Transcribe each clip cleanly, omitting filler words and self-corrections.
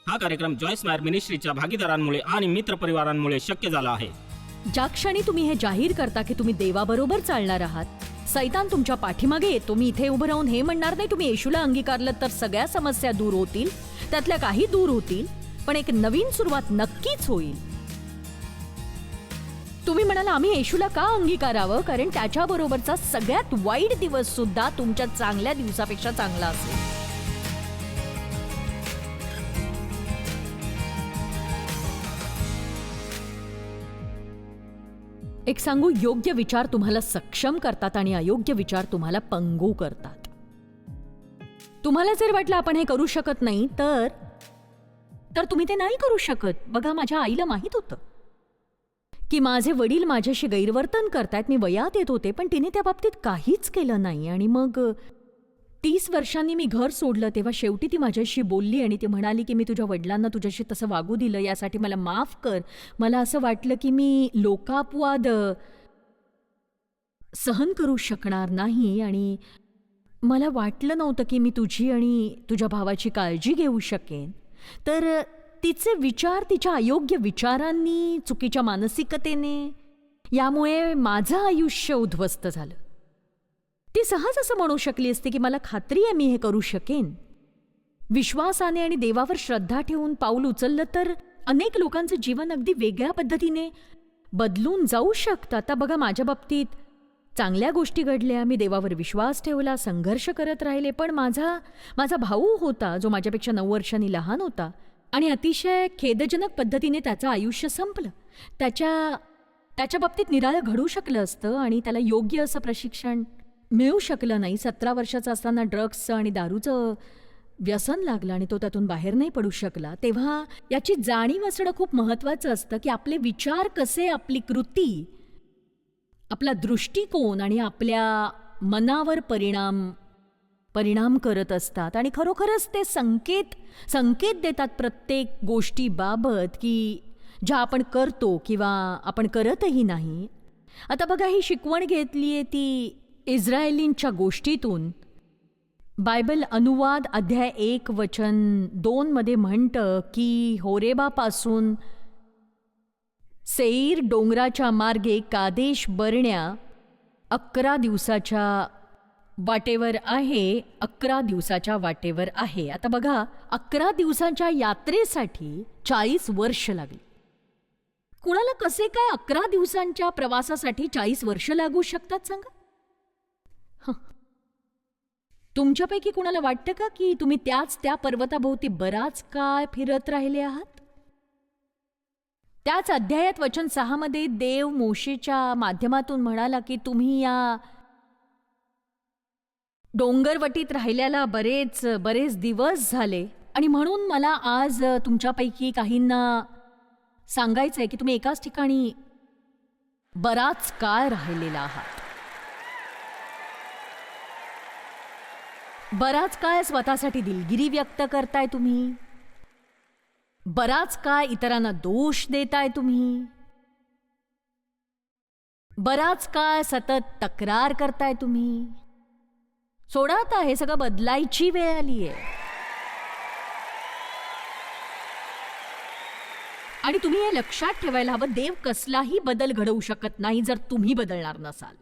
हा कार्यक्रम जॉयस मायर मिनिस्ट्रीच्या भागीदारांमुळे आणि मित्रपरिवारांमुळे शक्य झाला आहे. ज्या क्षणी तुम्ही हे जाहीर करता की तुम्ही देवाबरोबर चालणार आहात, सैतान तुमच्या पाठीमागे येतो. मी इथे उभं राहून हे म्हणणार नाही तुम्ही येशूला अंगीकारलं तर सगळ्या समस्या दूर होतील, त्यातल्या काही दूर होतील, पण एक नवीन सुरुवात नक्कीच होईल. तुम्ही म्हणाल आम्ही येशूला का अंगीकारावं, कारण त्याच्याबरोबरचा सगळ्यात वाईट दिवस सुद्धा तुमच्या चांगल्या दिवसापेक्षा चांगला असेल. एक सांगू, योग्य विचार तुम्हाला सक्षम करतात आणि अयोग्य विचार तुम्हाला पंगू करतात. तुम्हाला जर वाटलं आपण हे करू शकत नाही तर तुम्ही ते नाही करू शकत. बघा, माझ्या आईला माहित होतं की माझे वडील माझ्याशी गैरवर्तन करतायत. मी वयात येत होते, पण तिने त्या बाबतीत काहीच केलं नाही. आणि मग 30 वर्षांनी मी घर सोडलं तेव्हा शेवटी ती माझ्याशी बोलली आणि ती म्हणाली की मी तुझ्या वडिलांना तुझ्याशी तसं वागू दिलं, यासाठी मला माफ कर. मला असं वाटलं की मी लोकापवाद सहन करू शकणार नाही आणि मला वाटलं नव्हतं की मी तुझी आणि तुझ्या भावाची काळजी घेऊ शकेन. तर तिचे विचार तिच्या अयोग्य विचारांनी, चुकीच्या मानसिकतेने, यामुळे माझं आयुष्य उद्ध्वस्त झालं. ती सहज असं म्हणू शकली असते की मला खात्री आहे मी हे करू शकेन. विश्वासाने आणि देवावर श्रद्धा ठेवून पाऊल उचललं तर अनेक लोकांचं जीवन अगदी वेगळ्या पद्धतीने बदलून जाऊ शकतं. आता बघा, माझ्या बाबतीत चांगल्या गोष्टी घडल्या, मी देवावर विश्वास ठेवला, संघर्ष करत राहिले. पण माझा भाऊ होता जो माझ्यापेक्षा 9 वर्षांनी लहान होता आणि अतिशय खेदजनक पद्धतीने त्याचं आयुष्य संपलं. त्याच्या बाबतीत निराळं घडू शकलं असतं आणि त्याला योग्य असं प्रशिक्षण मिळू शकलं नाही. 17 वर्षाचा असताना ड्रग्सचं आणि दारूचं व्यसन लागलं आणि तो त्यातून बाहेर नाही पडू शकला. तेव्हा याची जाणीव असणं खूप महत्त्वाचं असतं की आपले विचार कसे आपली कृती, आपला दृष्टिकोन आणि आपल्या मनावर परिणाम करत असतात. आणि खरोखरच ते संकेत देतात प्रत्येक गोष्टीबाबत की ज्या आपण करतो किंवा आपण करतही नाही. आता बघा, ही शिकवण घेतली आहे ती इस्रायलींच्या गोष्टीतून. बायबल अनुवाद अध्याय 1 वचन 2 मध्ये म्हणतं की होरेबापासून सेईर डोंगराच्या मार्गे कादेश बर्न्या 11 दिवसाच्या वाटेवर आहे. 11 दिवसाच्या वाटेवर आहे. आता बघा, 11 दिवसांच्या यात्रेसाठी 40 वर्ष लागली. कुणाला कसे काय 11 दिवसांच्या प्रवासासाठी 40 वर्ष लागू शकतात सांगा? तुमच्यापैकी कुणाला वाटतं का की तुम्ही त्या पर्वताभोवती बराच काळ फिरत राहिले आहात? त्याच अध्यायात वचन 6 मध्ये देव मोशेच्या माध्यमातून म्हणाला की तुम्ही या डोंगरवटीत राहिल्याला बरेच दिवस झाले आणि म्हणून मला आज तुमच्यापैकी काहींना सांगायचंय की तुम्ही एकाच ठिकाणी बराच काळ राहिलेला आहात. बराच काळ स्वतःसाठी दिलगिरी व्यक्त करताय तुम्ही. बराच काळ इतरांना दोष देताय तुम्ही. बराच काळ सतत तक्रार करताय तुम्ही. सोडा, आता हे सगळं बदलायची वेळ आली आहे. आणि तुम्ही हे लक्षात ठेवायला हवं, देव कसलाही बदल घडवू शकत नाही जर तुम्ही बदलणार नसाल.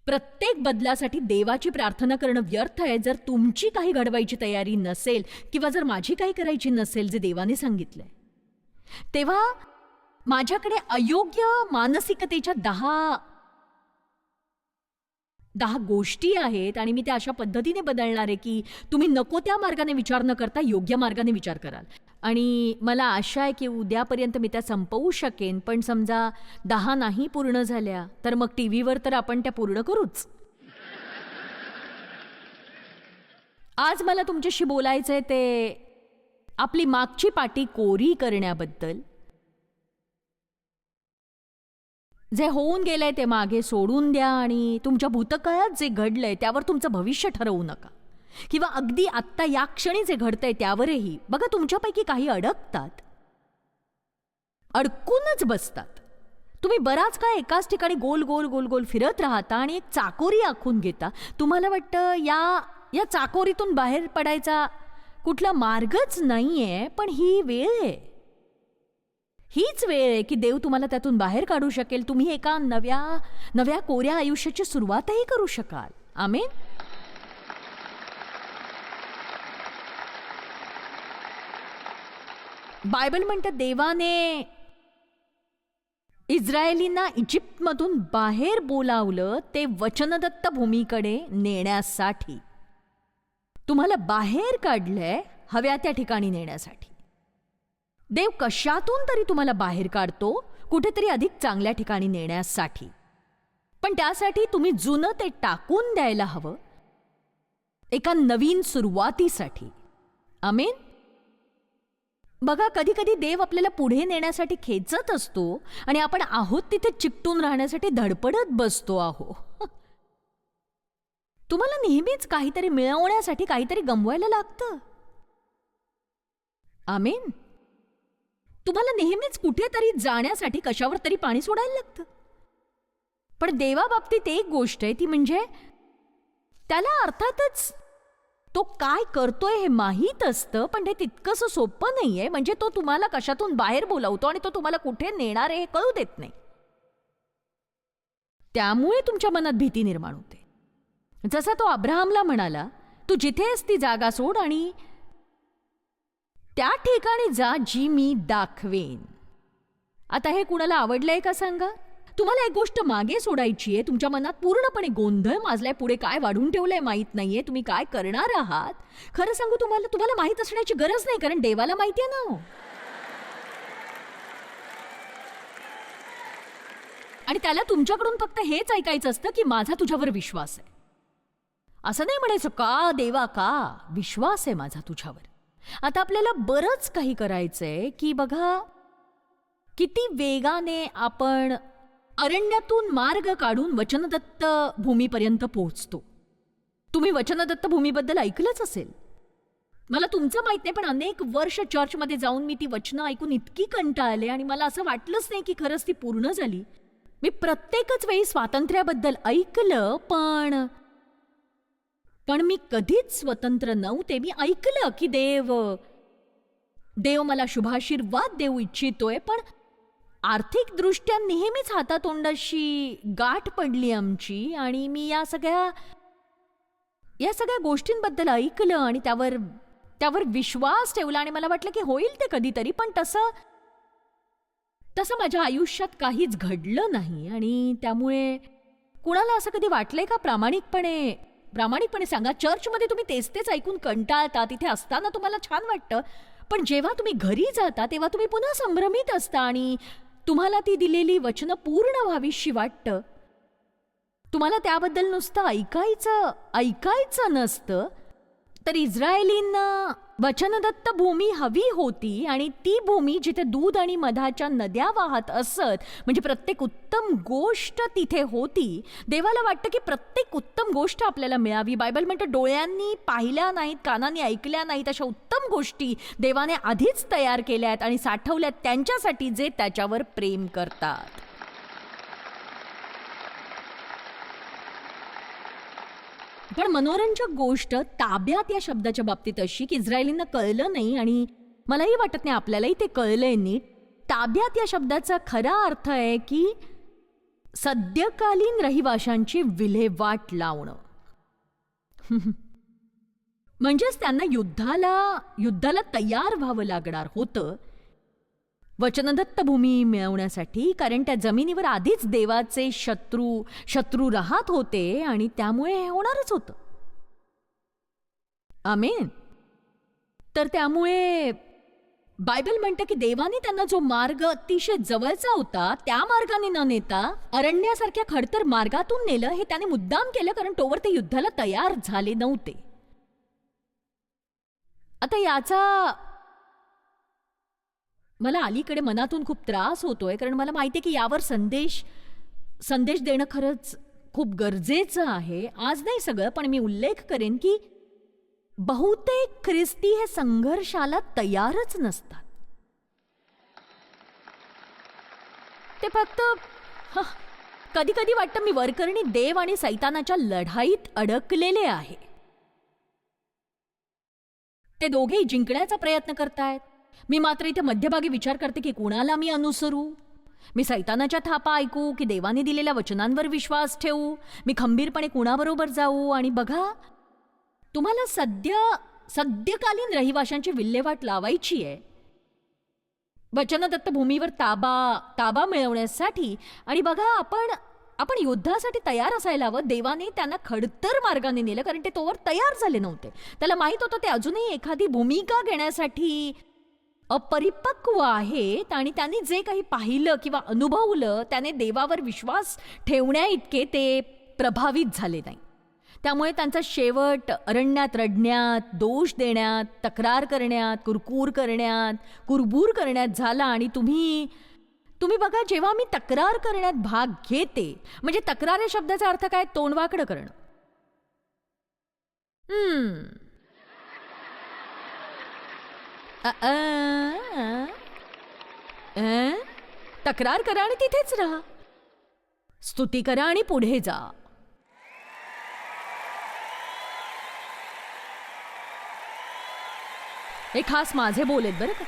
प्रत्येक बदलासाठी देवाची प्रार्थना करणं व्यर्थ आहे जर तुमची काही घडवायची तयारी नसेल किंवा जर माझी काही करायची नसेल जे देवाने सांगितलंय. तेव्हा माझ्याकडे अयोग्य मानसिकतेच्या 10 गोष्टी आहेत आणि मी त्या अशा पद्धतीने बदलणार आहे की तुम्ही नको त्या मार्गाने विचार न करता योग्य मार्गाने विचार कराल. आणि मला आशा आहे की उद्यापर्यंत मी त्या संपवू शकेन. पण समजा 10 नाही पूर्ण झाल्या तर मग टीव्हीवर तर आपण त्या पूर्ण करूच. आज मला तुमच्याशी बोलायचंय ते आपली मागची पाटी कोरी करण्याबद्दल. जे होऊन गेलंय ते मागे सोडून द्या आणि तुमच्या भूतकाळात जे घडलंय त्यावर तुमचं भविष्य ठरवू नका. किंवा अगदी आत्ता या क्षणी जे घडतंय त्यावरही. बघा, तुमच्यापैकी काही अडकूनच बसतात. तुम्ही बराच काळ एकाच ठिकाणी गोल गोल गोल गोल फिरत राहता आणि एक चाकोरी आखून घेता. तुम्हाला वाटतं या चाकोरीतून बाहेर पडायचा कुठला मार्गच नाहीये, पण ही वेळ आहे. हीच वेळ आहे की देव तुम्हाला त्यातून बाहेर काढू शकेल. तुम्ही एका नव्या नव्या कोऱ्या आयुष्याची सुरुवातही करू शकाल. आमेन. बायबल म्हणतं देवाने इस्रायलींना इजिप्तमधून बाहेर बोलावलं ते वचनदत्त भूमीकडे नेण्यासाठी. तुम्हाला बाहेर काढलंय हव्या त्या ठिकाणी नेण्यासाठी. देव कशातून तरी तुम्हाला बाहेर काढतो, कुठेतरी अधिक चांगल्या ठिकाणी नेण्यासाठी. पण त्यासाठी तुम्ही जुनं ते टाकून द्यायला हवं, एका नवीन सुरुवातीसाठी. आमेन. बघा, कधी कधी देव आपल्याला पुढे नेण्यासाठी खेचत असतो आणि आपण आहोत तिथे चिकटून राहण्यासाठी धडपडत बसतो आहो. तुम्हाला नेहमीच काहीतरी मिळवण्यासाठी काहीतरी गमवायला लागतं. आमेन. तुम्हाला नेहमीच कुठेतरी जाण्यासाठी कशावर तरी पाणी सोडायला लागतं. पण देवाबाबतीत एक गोष्ट आहे, ती म्हणजे त्याला अर्थातच तो काय करतोय हे माहीत असतं, पण ते तितकंसं सोपं नाहीये. म्हणजे तो तुम्हाला कशातून बाहेर बोलावतो आणि तो तुम्हाला कुठे नेणार आहे हे कळू देत नाही. त्यामुळे तुमच्या मनात भीती निर्माण होते. जसा तो अब्राहमला म्हणाला, तू जिथेस ती जागा सोड आणि त्या ठिकाणी जा जी मी दाखवेन. आता हे कुणाला आवडलंय का सांगा? तुम्हाला एक गोष्ट मागे सोडायची आहे. तुमच्या मनात पूर्णपणे गोंधळ माजलाय, पुढे काय वाढून ठेवलंय माहित नाहीये, तुम्ही काय करणार आहात. खरं सांगू तुम्हाला माहित असण्याची गरज नाही, कारण देवाला माहिती आहे ना. आणि त्याला तुमच्याकडून फक्त हेच ऐकायचं असतं की माझा तुझ्यावर विश्वास आहे. असं नाही म्हणायचं का देवा, का विश्वास आहे माझा तुझ्यावर. आता आपल्याला बरंच काही करायचंय की बघा, किती वेगाने आपण अरण्यातून मार्ग काढून वचनदत्त भूमीपर्यंत पोहोचतो. तुम्ही वचनदत्त भूमीबद्दल ऐकलंच असेल. मला तुमचं माहित नाही, पण अनेक वर्ष चर्चमध्ये जाऊन मी ती वचनं ऐकून इतकी कंटाळले आणि मला असं वाटलंच नाही की खरंच ती पूर्ण झाली. मी प्रत्येकच वेळी स्वातंत्र्याबद्दल ऐकलं, पण मी कधीच स्वतंत्र नव्हते. मी ऐकलं की देव मला शुभाशीर्वाद देऊ इच्छितोय, पण आर्थिक दृष्ट्या नेहमीच हातातोंडाशी गाठ पडली आमची आणि मी या सगळ्या गोष्टींबद्दल ऐकलं आणि त्यावर विश्वास ठेवला आणि मला वाटलं की होईल ते कधीतरी. पण तसं माझ्या आयुष्यात काहीच घडलं नाही. आणि त्यामुळे कुणाला असं कधी वाटलंय का? प्रामाणिकपणे सांगा. चर्चमध्ये तुम्ही तेच ऐकून कंटाळता, तिथे असताना तुम्हाला छान वाटतं, पण जेव्हा तुम्ही घरी जाता तेव्हा तुम्ही पुन्हा संभ्रमित असता आणि तुम्हाला ती दिलेली वचनं पूर्ण व्हावीशी वाटतं. तुम्हाला त्याबद्दल नुसतं ऐकायचं नसतं. तर इस्रायलींना वचनदत्त भूमी हवी होती आणि ती भूमी जिथे दूध आणि मधाच्या नद्या वाहत असत, म्हणजे प्रत्येक उत्तम गोष्ट तिथे होती. देवाला वाटतं की प्रत्येक उत्तम गोष्ट आपल्याला मिळावी. बायबल म्हणतं डोळ्यांनी पाहिल्या नाहीत, कानांनी ऐकल्या नाहीत अशा उत्तम गोष्टी देवाने आधीच तयार केल्या आहेत आणि साठवल्यात त्यांच्यासाठी जे त्याच्यावर प्रेम करतात. पण मनोरंजक गोष्ट ताब्यात या शब्दाच्या बाबतीत अशी की इस्रायलींना कळलं नाही आणि मलाही वाटत नाही आपल्यालाही ते कळलंय नीट. ताब्यात या शब्दाचा खरा अर्थ आहे की सद्यकालीन रहिवाशांची विल्हेवाट लावणं. म्हणजेच त्यांना युद्धाला तयार व्हावं लागणार होतं वचनदत्त भूमी मिळवण्यासाठी, कारण त्या जमिनीवर आधीच देवाचे शत्रू राहत होते आणि त्यामुळे हे होणारच होतं. आमेन. तर त्यामुळे बायबल म्हणतं की देवाने त्यांना जो मार्ग अतिशय जवळचा होता त्या मार्गाने न नेता अरण्यासारख्या खडतर मार्गातून नेलं. हे त्याने मुद्दाम केलं, कारण तोवर ते युद्धाला तयार झाले नव्हते. आता याचा मला अलीकडे मनातून खूप त्रास होतोय, कारण मला माहिती आहे की यावर संदेश देणं खरंच खूप गरजेचं आहे. आज नाही सगळं, पण मी उल्लेख करेन की बहुतेक ख्रिस्ती हे संघर्षाला तयारच नसतात. ते फक्त कधी कधी वाटतं मी वरकरणी देव आणि सैतानाच्या लढाईत अडकलेले आहे. ते दोघेही जिंकण्याचा प्रयत्न करतायत. मी मात्र इथे मध्यभागी विचार करते की कुणाला मी अनुसरू. मी सैतानाच्या थापा ऐकू की देवाने दिलेल्या वचनांवर विश्वास ठेवू. मी खंबीरपणे कुणाबरोबर जाऊ. आणि बघा, तुम्हाला सद्यकालीन रहिवाशांची विल्हेवाट लावायची आहे, वचनदत्त भूमीवर ताबा मिळवण्यासाठी. आणि बघा, आपण युद्धासाठी तयार असायला हवं. देवाने त्यांना खडतर मार्गाने नेलं कारण ते तोवर तयार झाले नव्हते. त्याला माहित होतं ते अजूनही एखादी भूमिका घेण्यासाठी अपरिपक्व आहेत. आणि त्यांनी जे काही पाहिलं किंवा अनुभवलं त्याने देवावर विश्वास ठेवण्या इतके ते प्रभावित झाले नाही. त्यामुळे त्यांचा शेवट अरण्यात रडण्यात, दोष देण्यात, तक्रार करण्यात, कुरबूर करण्यात झाला. आणि तुम्ही बघा, जेव्हा मी तक्रार करण्यात भाग घेते, म्हणजे तक्रार या शब्दाचा अर्थ काय? तोंडवाकडं करणं. तक्रार करा आणि तिथेच राहा. स्तुती करा आणि पुढे जा. हे खास माझे बोल आहेत बरं का.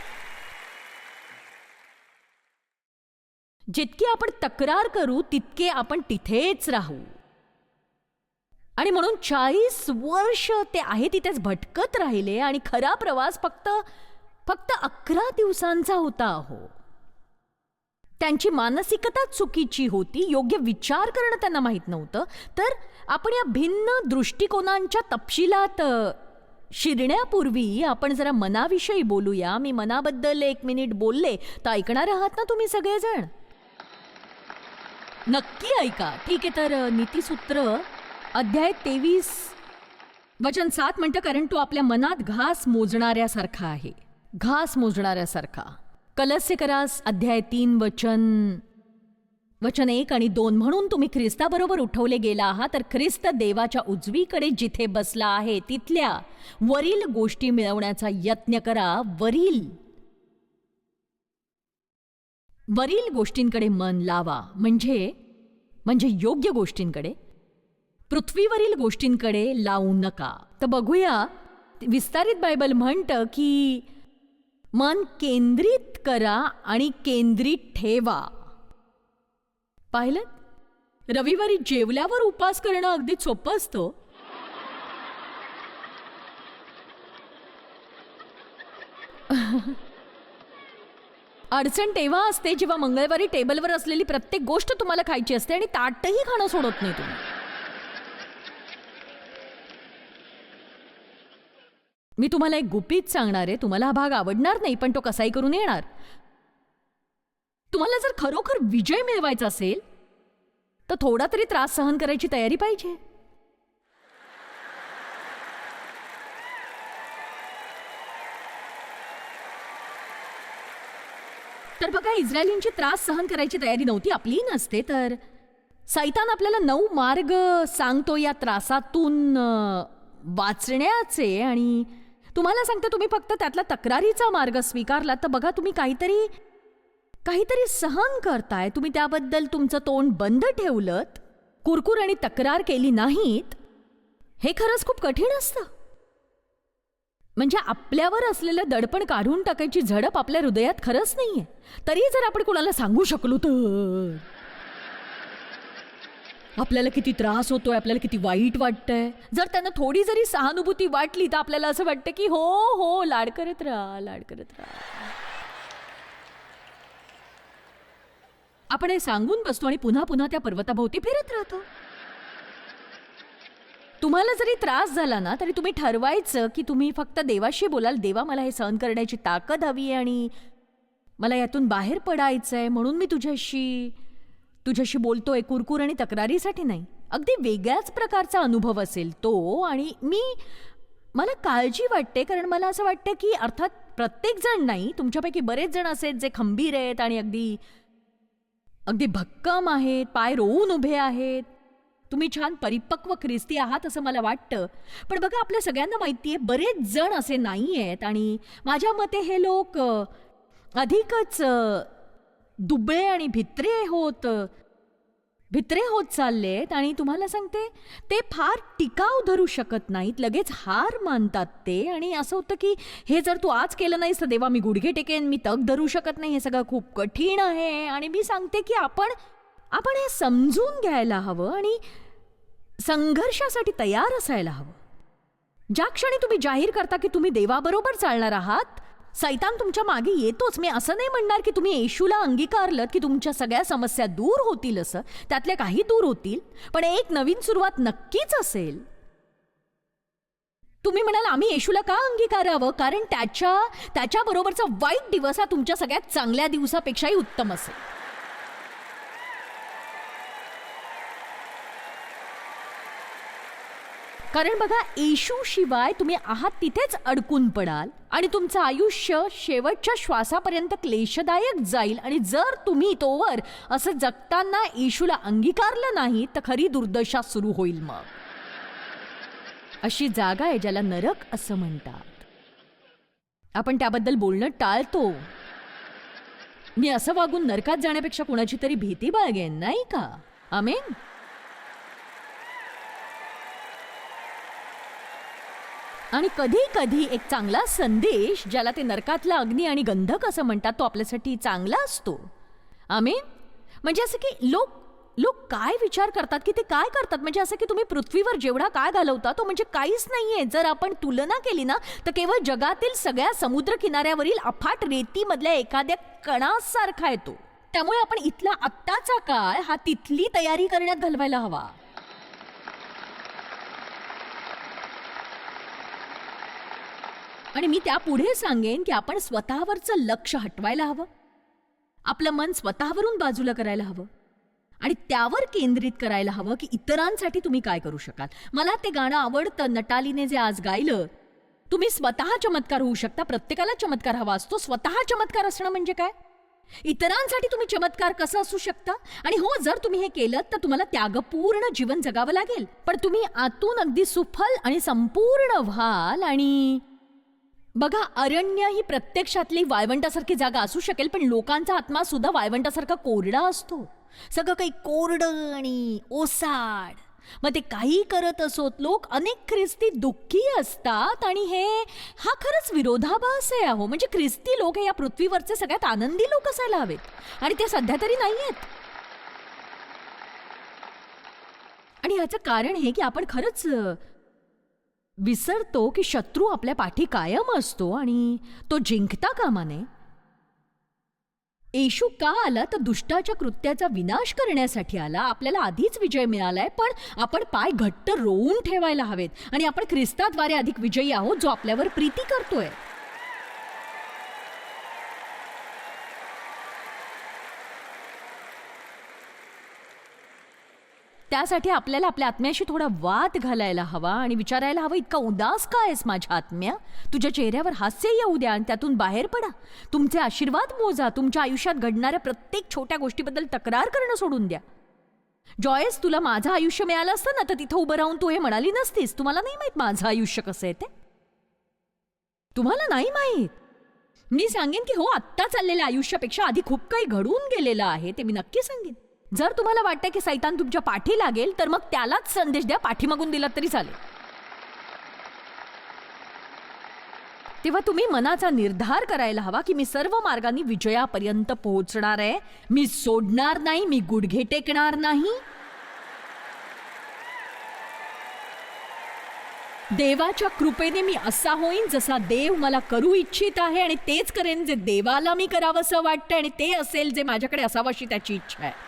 जितकी आपण तक्रार करू तितके आपण तिथेच राहू. आणि म्हणून 40 वर्ष ते आहे तिथेच भटकत राहिले. आणि खरा प्रवास फक्त 11 दिवसांचा होता. अहो, त्यांची मानसिकता चुकीची होती. योग्य विचार करणं त्यांना माहीत नव्हतं. तर आपण या भिन्न दृष्टिकोनांच्या तपशिलात शिरण्यापूर्वी आपण जरा मनाविषयी बोलूया. मी मनाबद्दल 1 मिनिट बोलले तर ऐकणार आहात ना तुम्ही सगळेजण? नक्की ऐका. ठीक आहे. तर नीतिसूत्र अध्याय 23 वचन 7 म्हणतं, कारण तो आपल्या मनात घास मोजणाऱ्यासारखा आहे. घास मोजणाऱ्यासारखा. कलस्यकरास अध्याय 3 वचन 1 आणि 2, म्हणून तुम्ही ख्रिस्ताबरोबर उठवले गेला आहात, तर ख्रिस्त देवाच्या उजवीकडे जिथे बसला आहे तिथल्या वरील गोष्टी मिळवण्याचा यत्न करा. वरील गोष्टींकडे मन लावा. म्हणजे योग्य गोष्टींकडे, पृथ्वीवरील गोष्टींकडे लावू नका. तर बघूया, विस्तारित बायबल म्हणतं की मन केंद्रित करा आणि केंद्रित ठेवा. पाहिलं? रविवारी जेवल्यावर उपास करणं अगदी सोपं असतं. अडचण तेव्हा असते जेव्हा मंगळवारी टेबलवर असलेली प्रत्येक गोष्ट तुम्हाला खायची असते आणि ताटही खाणं सोडत नाही तुम्ही. मी तुम्हाला एक गुपित सांगणार आहे. तुम्हाला हा भाग आवडणार नाही, पण तो कसाही करून येणार. तुम्हाला जर खरोखर विजय मिळवायचा असेल तर थोडा तरी त्रास सहन करायची तयारी पाहिजे. तर बघा, इस्रायलींची त्रास सहन करायची तयारी नव्हती, आपली नसते. तर सैतान आपल्याला 9 मार्ग सांगतो या त्रासातून वाचण्याचे. आणि तुम्हाला सांगते, तुम्ही फक्त त्यातला तक्रारीचा मार्ग स्वीकारला तर बघा, तुम्ही काहीतरी सहन करताय. तुम्ही त्याबद्दल तुमचं तोंड बंद ठेवलं, कुरकुर आणि तक्रार केली नाहीत. हे खरंच खूप कठीण असतं. म्हणजे आपल्यावर असलेलं दडपण काढून टाकायची झडप आपल्या हृदयात खरंच नाहीये. तरी जर आपण कोणाला सांगू शकलो तर आपल्याला किती त्रास होतोय, आपल्याला किती वाईट वाटतंय. जर त्यांना थोडी जरी सहानुभूती वाटली तर आपल्याला असं वाटतं की हो लाड करत राहा. आपण हे सांगून बसतो आणि पुन्हा पुन्हा त्या पर्वताभोवती फिरत राहतो. तुम्हाला जरी त्रास झाला ना तरी तुम्ही ठरवायचं की तुम्ही फक्त देवाशी बोलाल. देवा, मला हे सहन करण्याची ताकद हवी आहे आणि मला यातून बाहेर पडायचंय, म्हणून मी तुझ्याशी बोलतोय. कुरकुर आणि तक्रारीसाठी नाही. अगदी वेगळ्याच प्रकारचा अनुभव असेल तो. आणि मला काळजी वाटते, कारण मला असं वाटतं की अर्थात प्रत्येक जण नाही, तुमच्यापैकी बरेच जण असेल जे खंबीर आहेत आणि अगदी भक्कम आहेत, पाय रोवून उभे आहेत. तुम्ही छान परिपक्व ख्रिस्ती आहात असं मला वाटतं. पण बघा, आपल्या सगळ्यांना माहिती आहे बरेच जण असे नाही आहेत. आणि माझ्या मते हे लोक अधिकच दुबळे आणि भित्रे होत भित्रे होत चाललेत आणि तुम्हाला सांगते ते फार टिकाव धरू शकत नाहीत, लगेच हार मानतात ते. आणि असं होतं की हे जर तू आज केलं नाहीस तर देवा मी गुडघे टेकेन, मी तग धरू शकत नाही, हे सगळं खूप कठीण आहे. आणि मी सांगते की आपण हे समजून घ्यायला हवं आणि संघर्षासाठी तयार असायला हवं. ज्या क्षणी तुम्ही जाहीर करता की तुम्ही देवाबरोबर चालणार आहात, सैतान तुमच्या मागे येतोच. मी असं नाही म्हणणार की तुम्ही येशूला अंगीकारलं की तुमच्या सगळ्या समस्या दूर होतील, असं त्यातल्या काही दूर होतील, पण एक नवीन सुरुवात नक्कीच असेल. तुम्ही म्हणाल आम्ही येशूला का अंगीकारावं, कारण त्याच्याबरोबरचा वाईट दिवस हा तुमच्या सगळ्यात चांगल्या दिवसापेक्षाही उत्तम असेल. कारण बघा, येशूशिवाय तुम्ही आहात तिथेच अडकून पडाल आणि तुमचं आयुष्य शेवटच्या श्वासापर्यंत क्लेशदायक जाईल. आणि जर तुम्ही तोवर असं जगताना येशूला अंगीकारलं नाही तर खरी दुर्दशा सुरू होईल. मग अशी जागा आहे ज्याला नरक असं म्हणतात. आपण त्याबद्दल बोलणं टाळतो. मी असं वागून नरकात जाण्यापेक्षा कुणाची तरी भीती बाळगेन, नाही का? आमेन. आणि कधी कधी एक चांगला संदेश, ज्याला ते नरकातला अग्नी आणि गंधक असं म्हणतात, तो आपल्यासाठी चांगला असतो. आमेन. म्हणजे असं की लोक काय विचार करतात की ते काय करतात, म्हणजे असं की तुम्ही पृथ्वीवर जेवढा काय घालवता तो म्हणजे काहीच नाहीये. जर आपण तुलना केली ना तर केवळ जगातील सगळ्या समुद्र किनाऱ्यावरील अफाट रेतीमधल्या एखाद्या कणासारखा आहे तो. त्यामुळे आपण इथला आत्ताचा काळ हा तिथली तयारी करण्यात घालवायला हवा. आणि मी त्यापुढे सांगेन की आपण स्वतःवरचं लक्ष हटवायला हवं, आपलं मन स्वतःवरून बाजूला करायला हवं आणि त्यावर केंद्रित करायला हवं की इतरांसाठी तुम्ही काय करू शकाल. मला ते गाणं आवडतं, नटालीने जे आज गायलं, तुम्ही स्वतः चमत्कार होऊ शकता. प्रत्येकाला चमत्कार हवा असतो. स्वतः चमत्कार असणं म्हणजे काय? इतरांसाठी तुम्ही चमत्कार कसं असू शकता? आणि हो, जर तुम्ही हे केलं तर तुम्हाला त्यागपूर्ण जीवन जगावं लागेल, पण तुम्ही आतून अगदी सुफल आणि संपूर्ण व्हाल. आणि बघा, अरण्य ही प्रत्यक्षातली वाळवंटासारखी जागा असू शकेल, पण लोकांचा आत्मा सुद्धा वाळवंटासारखा कोरडा असतो. सगळं काही कोरडं आणि ओसाड. मग ते काही करत असोत, लोक अनेक ख्रिस्ती दुःखी असतात. आणि हा खरंच विरोधाभास आहे. अहो, म्हणजे ख्रिस्ती लोक हे या पृथ्वीवरचे सगळ्यात आनंदी लोक असायला हवेत आणि ते सध्या तरी नाहीयेत. आणि ह्याचं कारण हे की आपण खरंच विसरतो की शत्रू आपल्या पाठी कायम असतो आणि तो जिंकता कामा नये. येशू का आला तर दुष्टाच्या कृत्याचा विनाश करण्यासाठी आला. आपल्याला आधीच विजय मिळालाय, पण आपण पाय घट्ट रोवून ठेवायला हवेत आणि आपण ख्रिस्ताद्वारे अधिक विजयी आहोत, जो आपल्यावर प्रीती करतोय. त्यासाठी आपल्याला आपल्या आत्म्याशी थोडा वाद घालायला हवा आणि विचारायला हवं, इतका उदास का आहेस माझ्या आत्म्या? तुझ्या चेहऱ्यावर हास्य येऊ द्या आणि त्यातून बाहेर पडा. तुमचे आशीर्वाद मोजा. तुमच्या आयुष्यात घडणाऱ्या प्रत्येक छोट्या गोष्टीबद्दल तक्रार करणं सोडून द्या. जॉयस, तुला माझं आयुष्य मिळालं असतं ना तर तिथं उभं राहून तू हे म्हणाली नसतीस. तुम्हाला नाही माहित माझं आयुष्य कसं आहे ते. तुम्हाला नाही माहित. मी सांगेन की हो, आत्ता चाललेल्या आयुष्यापेक्षा आधी खूप काही घडून गेलेलं आहे, ते मी नक्की सांगेन. जर तुम्हाला वाटतं की सैतान तुमच्या पाठी लागेल तर मग त्यालाच संदेश द्या, पाठीमागून दिला तरी चालेल. तेव्हा तुम्ही मनाचा निर्धार करायला हवा की मी सर्व मार्गांनी विजयापर्यंत पोहोचणार आहे. मी सोडणार नाही, मी गुडघे टेकणार नाही. देवाच्या कृपेने मी असा होईन जसा देव मला करू इच्छित आहे आणि तेच करेन जे देवाला मी करावंसं वाटतं आणि ते असेल जे माझ्याकडे असावं अशी त्याची इच्छा आहे.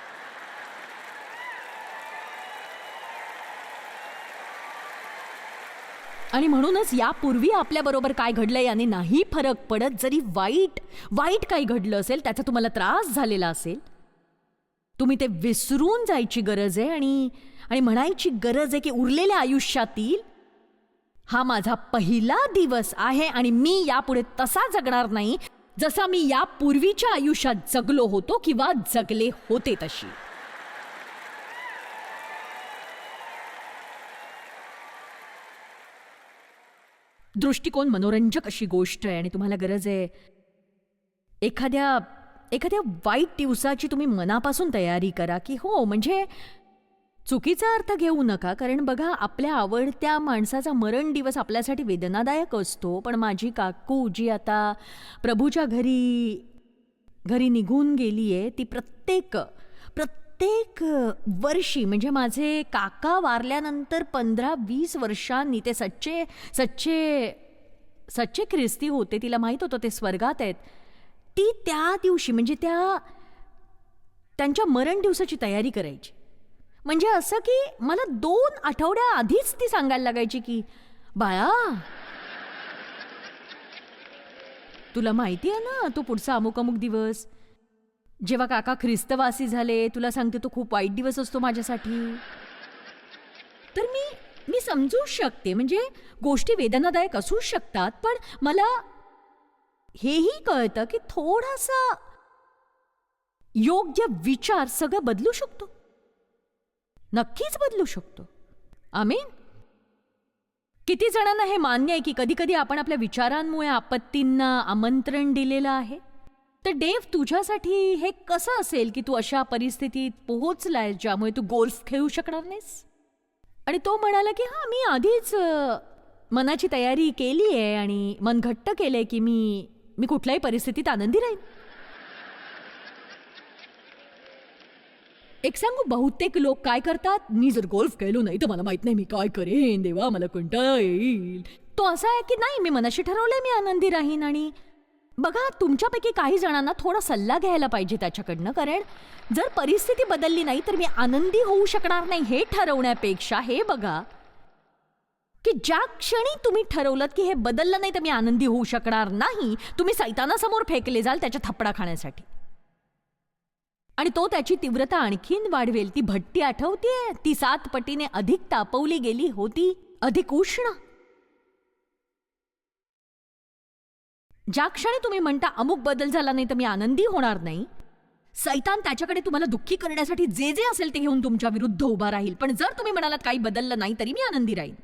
आणि म्हणूनच यापूर्वी आपल्याबरोबर काय घडलं याने नाही फरक पडत. जरी वाईट काही घडलं असेल, त्याचा तुम्हाला त्रास झालेला असेल, तुम्ही ते विसरून जायची गरज आहे आणि म्हणायची गरज आहे की उरलेल्या आयुष्यातील हा माझा पहिला दिवस आहे आणि मी यापुढे तसा जगणार नाही जसा मी यापूर्वीच्या आयुष्यात जगलो होतो किंवा जगले होते तशी. दृष्टिकोन मनोरंजक अशी गोष्ट आहे आणि तुम्हाला गरज आहे एखाद्या एखाद्या वाईट दिवसाची तुम्ही मनापासून तयारी करा की हो, म्हणजे चुकीचा अर्थ घेऊ नका. कारण बघा, आपल्या आवडत्या माणसाचा मरण दिवस आपल्यासाठी वेदनादायक असतो. पण माझी काकू जी आता प्रभूच्या घरी निघून गेली आहे, ती प्रत्येक वर्षी, म्हणजे माझे काका वारल्यानंतर 15-20 वर्षांनी ते सच्चे ख्रिस्ती होते. तिला माहीत होतं ते स्वर्गात आहेत. ती त्या दिवशी, म्हणजे त्यांच्या मरण दिवसाची तयारी करायची. म्हणजे असं की मला 2 आठवड्या आधीच ती सांगायला लागायची की बाळा, तुला माहिती आहे ना तो पुढचा अमुक अमुक दिवस, जेव्हा काका ख्रिस्तवासी झाले, तुला सांगते तो खूप वाईट दिवस असतो माझ्यासाठी. तर मी समजू शकते, म्हणजे गोष्टी वेदनादायक असू शकतात, पण मला हेही कळतं की थोडासा योग्य विचार सगळं बदलू शकतो, नक्कीच बदलू शकतो. आमीन. किती जणांना हे मान्य आहे की कधी कधी आपण आपल्या विचारांमुळे आपत्तींना आमंत्रण दिलेलं आहे? तर देव, तुझ्यासाठी हे कसं असेल की तू अशा परिस्थितीत पोहोचलाय ज्यामुळे तू गोल्फ खेळू शकणार नाहीस? आणि तो म्हणाला की हां, मी आधीच मनाची तयारी केली आहे आणि मन घट्ट केलंय की मी कुठल्याही परिस्थितीत आनंदी राहीन. एक सांगू, बहुतेक लोक काय करतात, मी जर गोल्फ खेळलो नाही तर मला माहित नाही मी काय करेन, देवा मला कंटाळा येईल. तो असा आहे की नाही, मी मनाशी ठरवलंय मी आनंदी राहीन. आणि बघा, तुमच्यापैकी काही जणांना थोडा सल्ला घ्यायला पाहिजे त्याच्याकडनं. कारण जर परिस्थिती बदलली नाही तर मी आनंदी होऊ शकणार नाही हे ठरवण्यापेक्षा हे बघा की ज्या क्षणी तुम्ही ठरवलं की हे बदललं नाही तर मी आनंदी होऊ शकणार नाही, तुम्ही सैतानासमोर फेकले जाल त्याच्या थपडा खाण्यासाठी. आणि तो त्याची तीव्रता आणखीन वाढवेल. ती भट्टी आठवतीये, ती 7 पटीने अधिक तापवली गेली होती, अधिक उष्ण. ज्या क्षणी तुम्ही म्हणता अमुक बदल झाला नाही तर मी आनंदी होणार नाही, सैतान त्याच्याकडे तुम्हाला दुःखी करण्यासाठी जे जे असेल ते घेऊन तुमच्या विरुद्ध उभा राहील. पण जर तुम्ही म्हणालात काही बदललं नाही तरी मी आनंदी राहीन,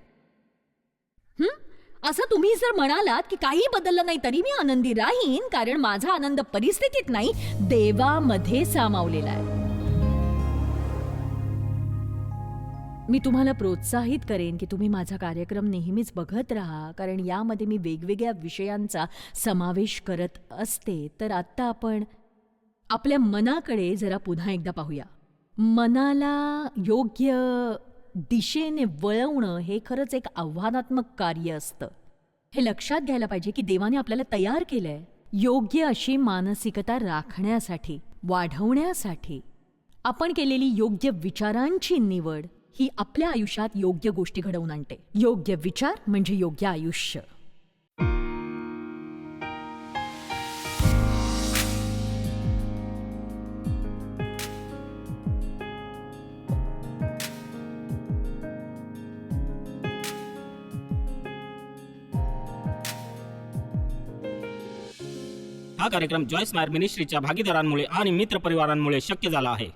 असं तुम्ही जर म्हणालात की काही बदललं नाही तरी मी आनंदी राहीन, कारण माझा आनंद परिस्थितीत नाही, देवामध्ये सामावलेला आहे. मी तुम्हाला प्रोत्साहित करेन की तुम्ही माझा कार्यक्रम नेहमीच बघत राहा, कारण यामध्ये मी वेगवेगळ्या विषयांचा समावेश करत असते. तर आत्ता आपण आपल्या मनाकडे जरा पुन्हा एकदा पाहूया. मनाला योग्य दिशेने वळवणं हे खरंच एक आव्हानात्मक कार्य असतं. हे लक्षात घ्यायला पाहिजे की देवाने आपल्याला तयार केलंय योग्य अशी मानसिकता राखण्यासाठी, वाढवण्यासाठी. आपण केलेली योग्य विचारांची निवड ही आपल्या आयुष्यात योग्य गोष्टी घडवून आणते. योग्य विचार म्हणजे योग्य आयुष्य. हा कार्यक्रम जॉयस मायर मिनिस्ट्रीच्या भागीदारांमुळे आणि मित्रपरिवारांमुळे शक्य झाला आहे.